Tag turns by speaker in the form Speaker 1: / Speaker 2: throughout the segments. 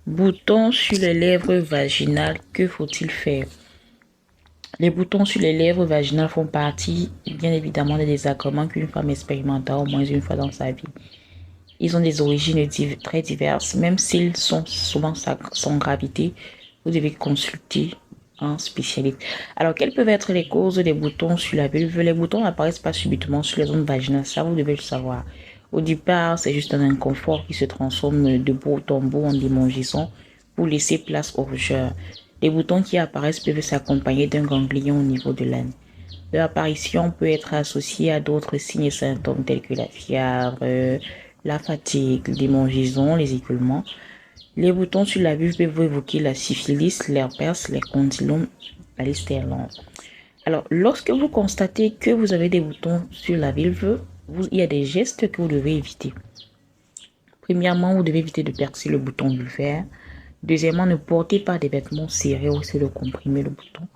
Speaker 1: Boutons sur les lèvres vaginales, que faut-il faire? Les boutons sur les lèvres vaginales font partie, bien évidemment, des désagréments qu'une femme expérimentera au moins une fois dans sa vie. Ils ont des origines très diverses, même s'ils sont souvent sans gravité. Vous devez consulter un spécialiste. Alors, quelles peuvent être les causes des boutons sur la vulve? Les boutons n'apparaissent pas subitement sur les zones vaginales, ça vous devez le savoir. Au départ, c'est juste un inconfort qui se transforme de bout en bout en démangeaison pour laisser place aux rougeurs. Les boutons qui apparaissent peuvent s'accompagner d'un ganglion au niveau de l'âne. Leur apparition peut être associée à d'autres signes et symptômes tels que la fièvre, la fatigue, les démangeaisons, les écoulements. Les boutons sur la vulve peuvent évoquer la syphilis, l'herpès, les condylomes, la liste est longue. Alors, lorsque vous constatez que vous avez des boutons sur la vulve, il y a des gestes que vous devez éviter. Premièrement, vous devez éviter de percer le bouton vulvaire. Deuxièmement, ne portez pas des vêtements serrés ou de comprimer le bouton.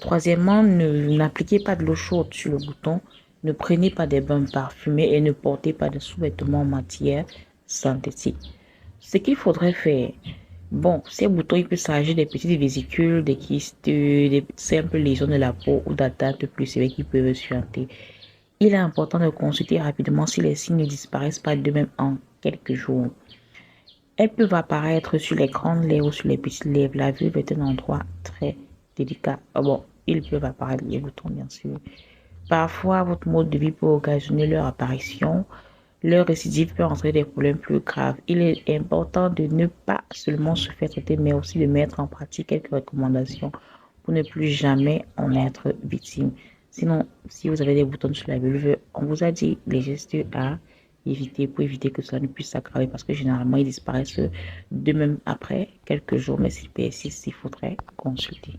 Speaker 1: Troisièmement, n'appliquez pas de l'eau chaude sur le bouton. Ne prenez pas des bains parfumés et ne portez pas de sous-vêtements en matière synthétique. Ce qu'il faudrait faire, bon, ces boutons, il peut s'agir des petites vésicules, des kystes, des simples lésions de la peau ou d'atteintes plus sévères qui peuvent suinter. Il est important de consulter rapidement si les signes ne disparaissent pas d'eux-mêmes en quelques jours. Elles peuvent apparaître sur les grandes lèvres ou sur les petites lèvres. La vulve est un endroit très délicat. Bon, ils peuvent apparaître, les boutons, bien sûr. Parfois, votre mode de vie peut occasionner leur apparition. Leur récidive peut entraîner des problèmes plus graves. Il est important de ne pas seulement se faire traiter, mais aussi de mettre en pratique quelques recommandations pour ne plus jamais en être victime. Sinon, si vous avez des boutons sur la vulve, on vous a dit les gestes à éviter pour éviter que cela ne puisse s'aggraver parce que généralement, ils disparaissent de même après quelques jours, mais s'ils persistent, il faudrait consulter.